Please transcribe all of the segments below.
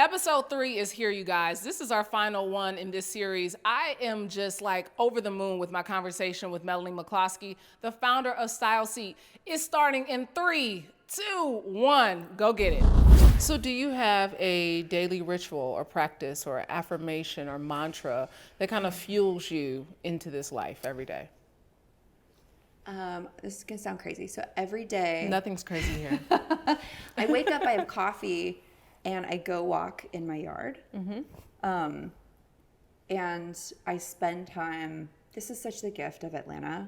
Episode 3 is here, you guys. This is our final one in this series. I am just like over the moon with my conversation with Melody McCloskey, the founder of Style Seat. It's starting in 3, 2, 1. Go get it. So do you have a daily ritual or practice or affirmation or mantra that kind of fuels you into this life every day? This is going to sound crazy. So every day... Nothing's crazy here. I wake up, I have coffee, and I go walk in my yard. Mm-hmm. And I spend time... This is such the gift of Atlanta.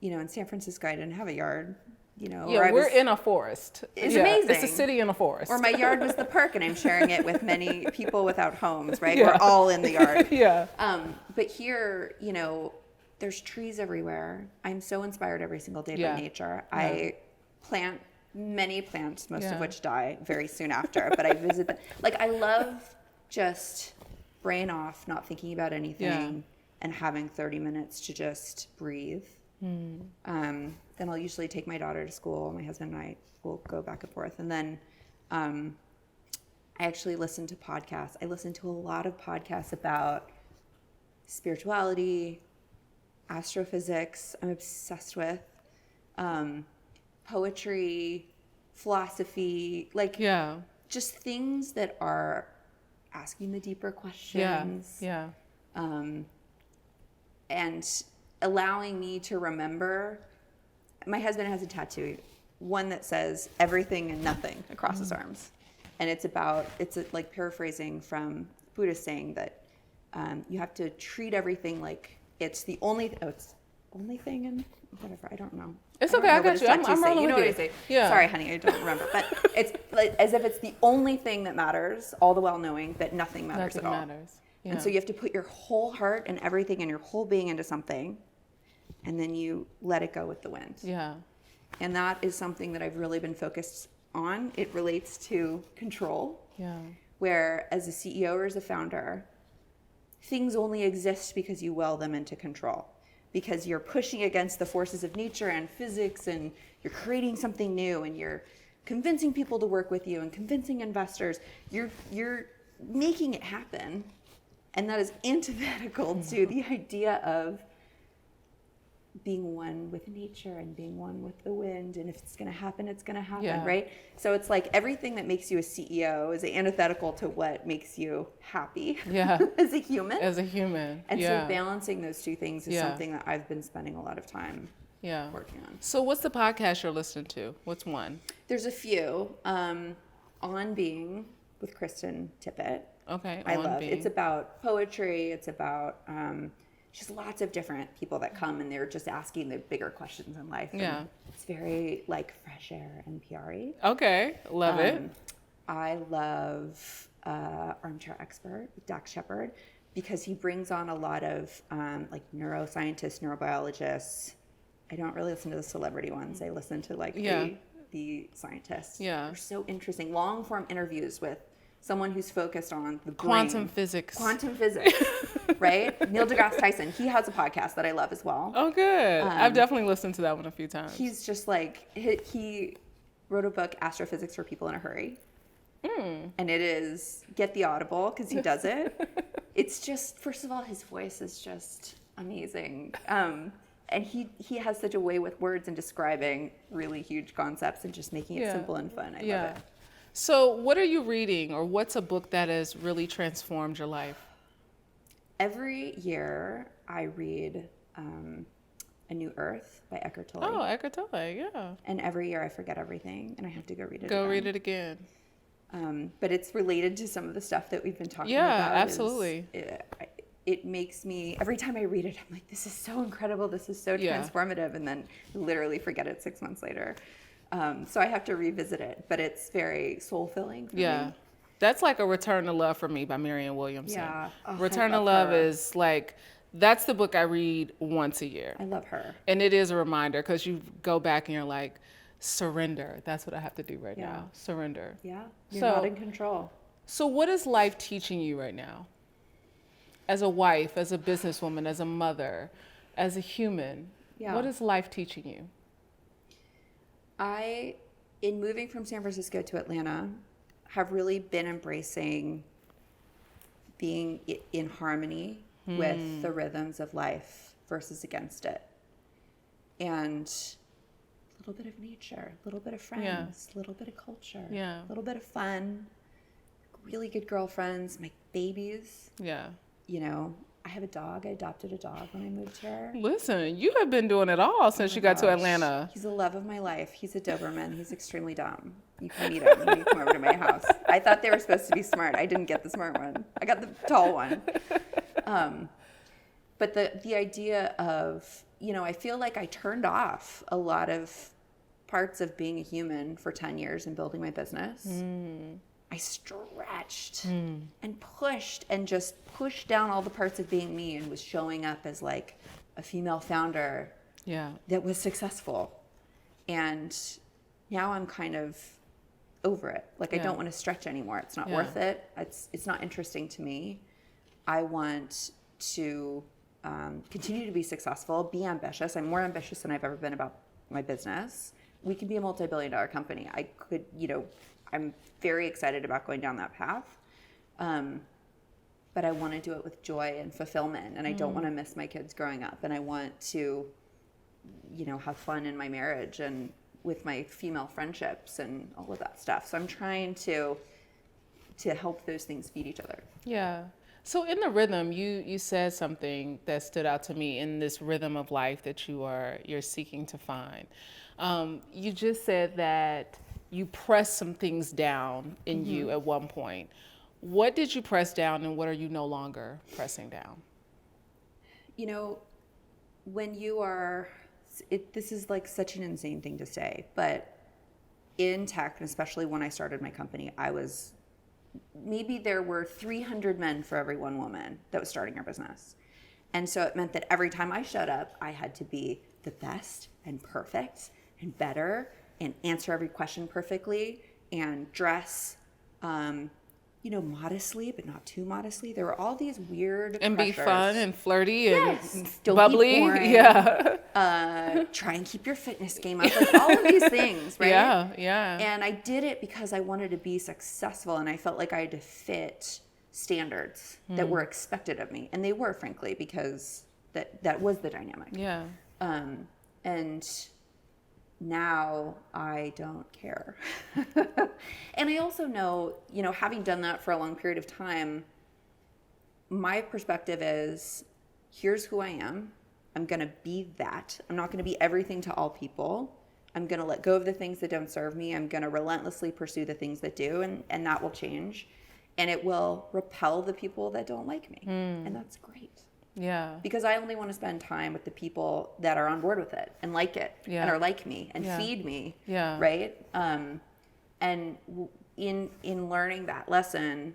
You know, in San Francisco, I didn't have a yard. You know, yeah, we're in a forest. It's amazing. It's a city in a forest. Or my yard was the park, and I'm sharing it with many people without homes, right? Yeah. We're all in the yard. Yeah. But here, you know, there's trees everywhere. I'm so inspired every single day by nature. Yeah. I plant many plants, most of which die very soon after, but I visit them. Like, I love just brain off, not thinking about anything, and having 30 minutes to just breathe. Then I'll usually take my daughter to school. My husband and I will go back and forth. And then I actually listen to podcasts. I listen to a lot of podcasts about spirituality, astrophysics, I'm obsessed with, poetry, philosophy, just things that are asking the deeper questions. And allowing me to remember. My husband has a tattoo, one that says everything and nothing across his arms. And it's like paraphrasing from Buddhist saying that you have to treat everything like it's the only thing and whatever. I don't know. It's okay. I got you. I'm rolling with you. You know what I say? Yeah. Sorry, honey. I don't remember. But it's like as if it's the only thing that matters, all the while knowing that nothing matters at all. Yeah. And so you have to put your whole heart and everything and your whole being into something, and then you let it go with the wind. Yeah. And that is something that I've really been focused on. It relates to control. Yeah. Where as a CEO or as a founder, things only exist because you will them into control. Because you're pushing against the forces of nature and physics, and you're creating something new, and you're convincing people to work with you and convincing investors. You're making it happen. And that is antithetical to the idea of being one with nature and being one with the wind. And if it's going to happen, right? So it's like everything that makes you a CEO is antithetical to what makes you happy as a human. And so balancing those two things is something that I've been spending a lot of time working on. So what's the podcast you're listening to? What's one? There's a few. On Being with Kristen Tippett. Okay. I love. It's about poetry. It's about just lots of different people that come and they're just asking the bigger questions in life. Yeah. And it's very like fresh air NPR-y. Okay. Love it. I love Armchair Expert with Dax Shepard because he brings on a lot of like neuroscientists, neurobiologists. I don't really listen to the celebrity ones. I listen to like the scientists. Yeah. They're so interesting. Long form interviews with someone who's focused on the brain. Quantum physics, right? Neil deGrasse Tyson, he has a podcast that I love as well. Oh, good. I've definitely listened to that one a few times. He's just like, he wrote a book, Astrophysics for People in a Hurry. And it is, get the Audible, because he does it. It's just, first of all, his voice is just amazing. And he has such a way with words and describing really huge concepts and just making it simple and fun. I love it. So what are you reading, or what's a book that has really transformed your life? Every year I read A New Earth by Eckhart Tolle. Oh, Eckhart Tolle, yeah. And every year I forget everything and I have to go read it again. Read it again. But it's related to some of the stuff that we've been talking about. Yeah, absolutely. It makes me, every time I read it, I'm like, this is so incredible. This is so transformative. And then literally forget it 6 months later. So I have to revisit it, but it's very soul-filling for me. That's like a Return to Love for me by Marianne Williamson. Yeah. Oh, Return to Love is like, that's the book I read once a year. I love her. And it is a reminder because you go back and you're like, surrender. That's what I have to do right now. Surrender. Yeah. You're not in control. So what is life teaching you right now? As a wife, as a businesswoman, as a mother, as a human, what is life teaching you? In moving from San Francisco to Atlanta, have really been embracing being in harmony with the rhythms of life versus against it. And a little bit of nature, a little bit of friends, a little bit of culture, a little bit of fun, really good girlfriends, my babies. Yeah. You know, I have a dog. I adopted a dog when I moved here. Listen, you have been doing it all since you got to Atlanta. He's the love of my life. He's a Doberman. He's extremely dumb. You can meet him when you come over to my house. I thought they were supposed to be smart. I didn't get the smart one. I got the tall one. But the idea of, you know, I feel like I turned off a lot of parts of being a human for 10 years and building my business. I stretched and pushed and just pushed down all the parts of being me and was showing up as like a female founder that was successful. And now I'm kind of over it. Like I don't want to stretch anymore. It's not worth it. It's not interesting to me. I want to continue to be successful, be ambitious. I'm more ambitious than I've ever been about my business. We can be a multi-billion-dollar company. I could, you know, I'm very excited about going down that path. But I want to do it with joy and fulfillment. And I don't want to miss my kids growing up. And I want to, you know, have fun in my marriage and with my female friendships and all of that stuff. So I'm trying to help those things feed each other. Yeah. So in the rhythm, you said something that stood out to me in this rhythm of life that you're seeking to find. You just said that you pressed some things down in you at one point. What did you press down and what are you no longer pressing down? You know, when you are, this is like such an insane thing to say, but in tech, and especially when I started my company, maybe there were 300 men for every one woman that was starting her business. And so it meant that every time I showed up, I had to be the best and perfect and better and answer every question perfectly and dress, you know, modestly, but not too modestly. There were all these weird and pressures. Be fun and flirty and Don't bubbly. Be boring. Try and keep your fitness game up. Like all of these things, right? Yeah. And I did it because I wanted to be successful and I felt like I had to fit standards that were expected of me. And they were, frankly, because that was the dynamic. Yeah. And now I don't care. And I also know, you know, having done that for a long period of time, my perspective is, here's who I am. I'm going to be that. I'm not going to be everything to all people. I'm going to let go of the things that don't serve me. I'm going to relentlessly pursue the things that do, and that will change. And it will repel the people that don't like me. And that's great. Yeah. Because I only want to spend time with the people that are on board with it and like it and are like me and feed me. Yeah. Right? And in learning that lesson,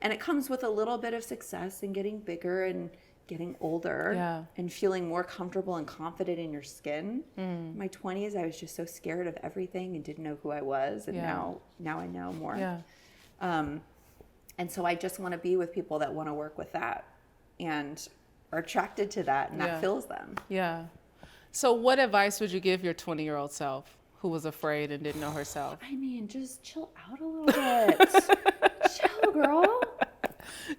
and it comes with a little bit of success and getting bigger and getting older and feeling more comfortable and confident in your skin. In my 20s, I was just so scared of everything and didn't know who I was. And now I know more. Yeah. And so I just want to be with people that want to work with that and are attracted to that, and that fills them. Yeah. So what advice would you give your 20-year-old self who was afraid and didn't know herself? I mean, just chill out a little bit. Chill, girl.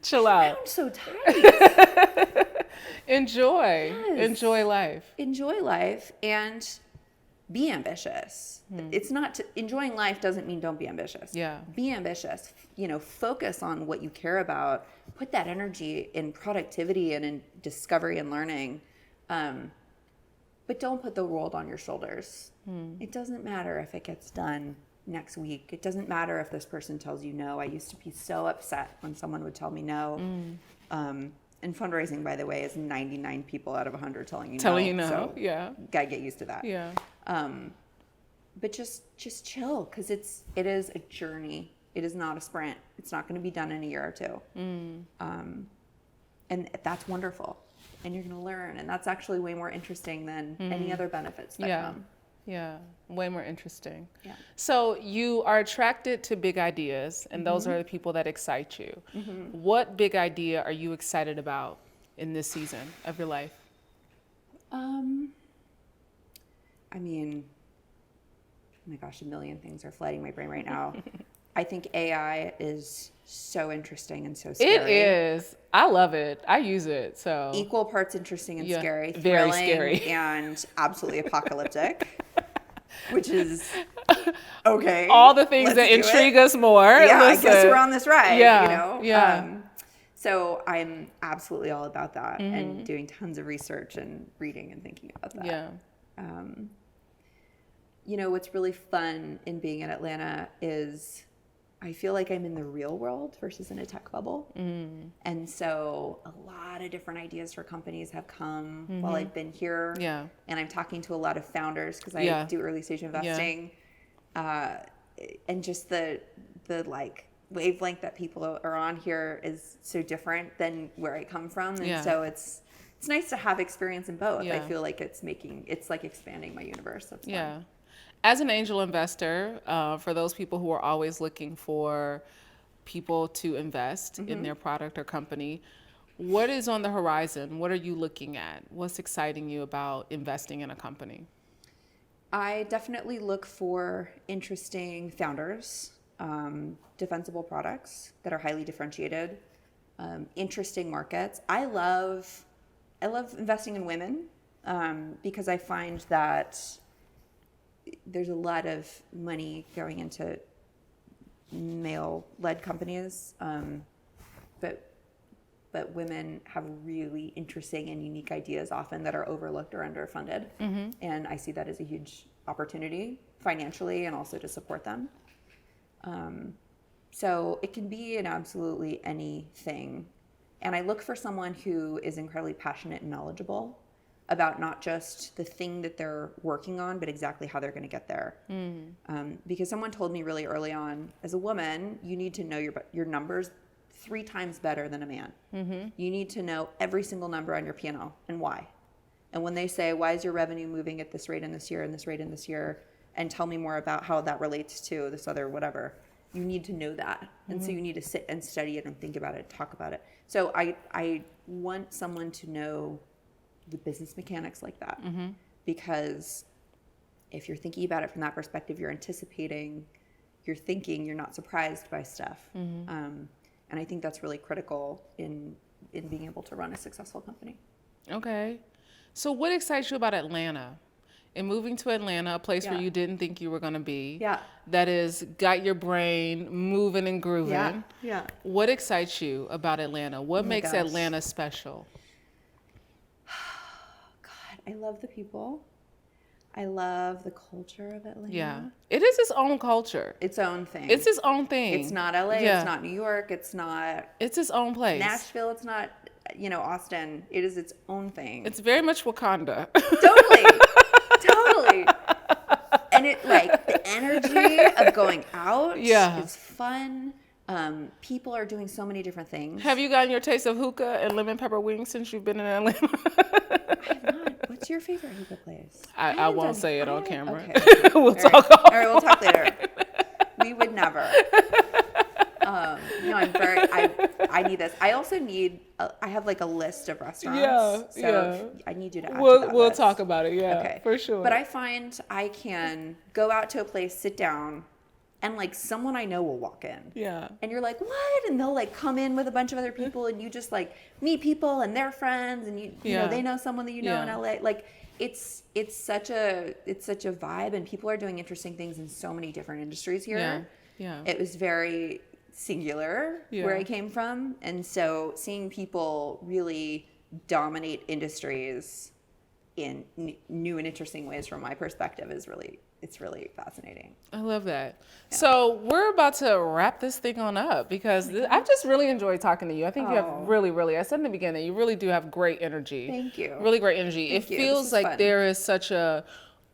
Chill out. I'm so tight. Enjoy. Yes. Enjoy life. Enjoy life and be ambitious. It's not enjoying life doesn't mean don't be ambitious. Yeah. Be ambitious. You know, focus on what you care about. Put that energy in productivity and in discovery and learning. But don't put the world on your shoulders. It doesn't matter if it gets done next week. It doesn't matter if this person tells you no. I used to be so upset when someone would tell me no. And fundraising, by the way, is 99 people out of 100 telling you no. Telling you no, So gotta get used to that. Yeah. But just chill, because it is a journey. It is not a sprint. It's not going to be done in a year or two. And that's wonderful. And you're going to learn. And that's actually way more interesting than any other benefits that come. Yeah, way more interesting. Yeah. So you are attracted to big ideas, and those are the people that excite you. What big idea are you excited about in this season of your life? I mean, oh my gosh, a million things are flooding my brain right now. I think AI is so interesting and so scary. It is. I love it. I use it. So Equal parts interesting and scary, very thrilling, scary, and absolutely apocalyptic. Which is okay. All the things that intrigue us more. Yeah, Listen. I guess we're on this ride. Yeah, Yeah. So I'm absolutely all about that, and doing tons of research and reading and thinking about that. Yeah. What's really fun in being in Atlanta is I feel like I'm in the real world versus in a tech bubble. And so a lot of different ideas for companies have come while I've been here. Yeah. And I'm talking to a lot of founders because I do early stage investing. And just the like wavelength that people are on here is so different than where I come from. And so it's nice to have experience in both. I feel like it's like expanding my universe. That's fun. As an angel investor, for those people who are always looking for people to invest in their product or company, what is on the horizon? What are you looking at? What's exciting you about investing in a company? I definitely look for interesting founders, defensible products that are highly differentiated, interesting markets. I love investing in women because I find that there's a lot of money going into male-led companies, but women have really interesting and unique ideas often that are overlooked or underfunded. And I see that as a huge opportunity financially and also to support them. So it can be in absolutely anything. And I look for someone who is incredibly passionate and knowledgeable about not just the thing that they're working on, but exactly how they're going to get there. Because someone told me really early on, as a woman, you need to know your numbers 3 times better than a man. You need to know every single number on your P&L and why. And when they say, why is your revenue moving at this rate in this year and this rate in this year, and tell me more about how that relates to this other whatever, you need to know that. And so you need to sit and study it and think about it, talk about it. So I want someone to know the business mechanics like that, because if you're thinking about it from that perspective, you're anticipating, you're thinking, you're not surprised by stuff. And I think that's really critical in being able to run a successful company. Okay. So what excites you about Atlanta? And moving to Atlanta, a place where you didn't think you were going to be. That is got your brain moving and grooving. What excites you about Atlanta? What makes Atlanta special? I love the people. I love the culture of Atlanta. It is its own culture. Its own thing. It's its own thing. It's not LA. It's not New York. It's not. It's its own place. Nashville. It's not, Austin. It is its own thing. It's very much Wakanda. Totally. And it the energy of going out is fun. People are doing so many different things. Have you gotten your taste of hookah and lemon pepper wings since you've been in Atlanta? I have not. What's your favorite hookah place? I won't say it on camera. Okay. We'll talk All right, we'll talk later. We would never. I need this. I also need, I have a list of restaurants. I need you to add to that We'll list. talk about it, okay. For sure. But I find I can go out to a place, sit down, and someone I know will walk in. And you're like, what? And they'll come in with a bunch of other people, and you just meet people and their friends, and you know they know someone that you know in LA. It's such a vibe, and people are doing interesting things in so many different industries here. It was very singular where I came from, and so seeing people really dominate industries in new and interesting ways from my perspective is really fascinating. I love that. So we're about to wrap this thing on up because I've just really enjoyed talking to you. I think you have really, I said in the beginning, you really do have great energy. Thank you. Really great energy. It feels like fun. There is such a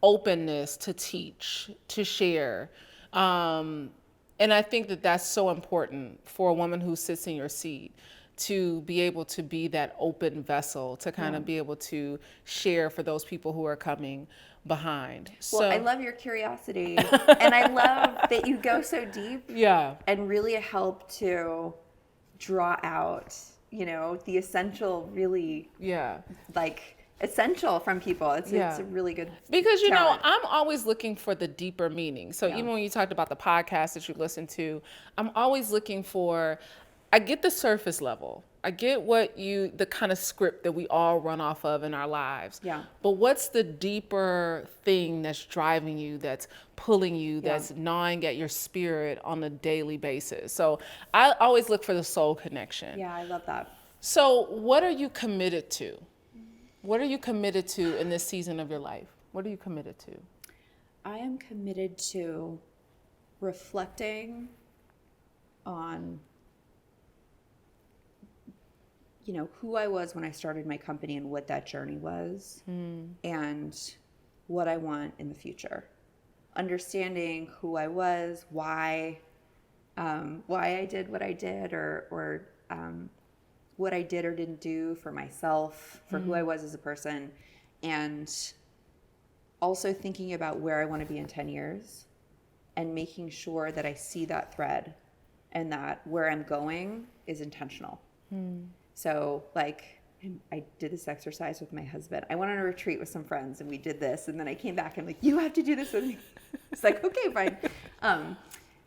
openness to teach, to share. And I think that that's so important for a woman who sits in your seat, to be able to be that open vessel, to kind of be able to share for those people who are coming behind. Well, I love your curiosity, and I love that you go so deep and really help to draw out, the essential, really essential from people. It's a really good because you talent. know I'm always looking for the deeper meaning. So even when you talked about the podcast that you listen to, I'm always looking for. I get the surface level. I get the kind of script that we all run off of in our lives. Yeah. But what's the deeper thing that's driving you, that's pulling you, that's gnawing at your spirit on a daily basis? So I always look for the soul connection. Yeah, I love that. So what are you committed to? What are you committed to in this season of your life? What are you committed to? I am committed to reflecting on who I was when I started my company and what that journey was, and what I want in the future. Understanding who I was, why I did what I did, or what I did or didn't do for myself, for who I was as a person, and also thinking about where I want to be in 10 years and making sure that I see that thread and that where I'm going is intentional. So like I did this exercise with my husband. I went on a retreat with some friends and we did this, and then I came back and I'm like, you have to do this with me. It's like, okay, fine.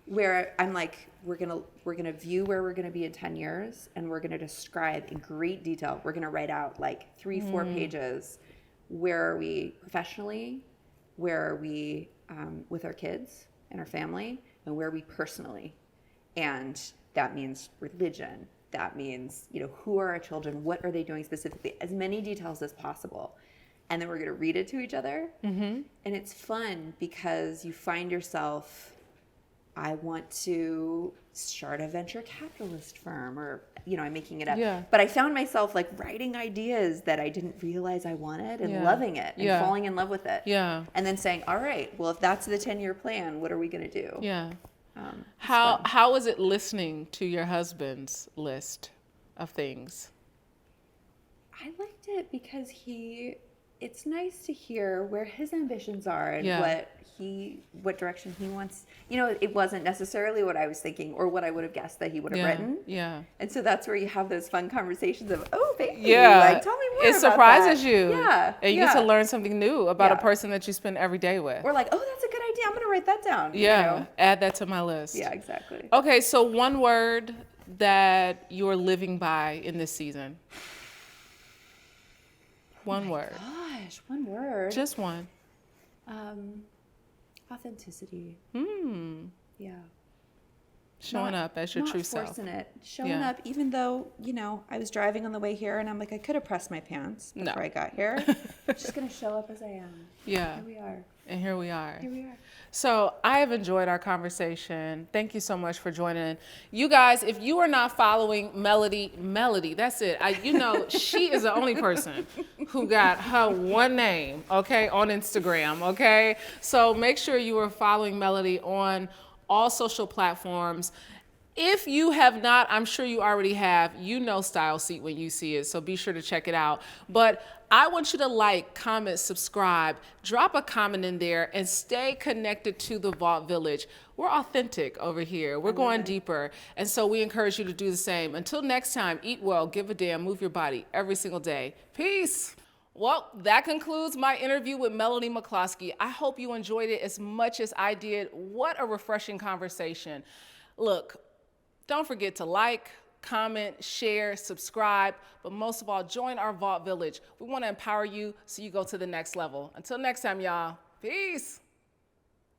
Where I'm like, we're gonna view where we're gonna be in 10 years, and we're gonna describe in great detail. We're gonna write out like 3-4 pages. Where are we professionally? Where are we with our kids and our family? And where are we personally? And that means religion. That means, who are our children? What are they doing specifically? As many details as possible. And then we're going to read it to each other. And it's fun because you find yourself, I want to start a venture capitalist firm, or, I'm making it up. Yeah. But I found myself like writing ideas that I didn't realize I wanted, and loving it and falling in love with it. Yeah. And then saying, all right, well, if that's the 10-year plan, what are we going to do? Yeah. How is it listening to your husband's list of things? I liked it because it's nice to hear where his ambitions are and what direction he wants. It wasn't necessarily what I was thinking or what I would have guessed that he would have written. Yeah. And so that's where you have those fun conversations of, oh, thank you. Yeah. Like, tell me more It about surprises that. you. Yeah. And you get to learn something new about a person that you spend every day with. Or like, oh, that's a good idea. I'm going to write that down. Yeah. Add that to my list. Yeah, exactly. Okay. So one word that you're living by in this season. One word. Gosh, one word. Just one. Authenticity. Yeah. Showing up as your true self. Not forcing it. Showing up, even though, I was driving on the way here and I'm like, I could have pressed my pants before I got here. I'm just going to show up as I am. Yeah. Here we are. And here we are. Here we are. So I have enjoyed our conversation. Thank you so much for joining. You guys, if you are not following Melody, that's it. She is the only person who got her one name, okay, on Instagram, okay? So make sure you are following Melody on all social platforms. If you have not, I'm sure you already have, Style Seat when you see it, so be sure to check it out. But I want you to like, comment, subscribe, drop a comment in there, and stay connected to the Vault Village. We're authentic over here. We're going deeper. And so we encourage you to do the same. Until next time, eat well, give a damn, move your body every single day. Peace. Well, that concludes my interview with Melody McCloskey. I hope you enjoyed it as much as I did. What a refreshing conversation. Look, don't forget to like, comment, share, subscribe, but most of all, join our Vault Village. We want to empower you so you go to the next level. Until next time, y'all. Peace.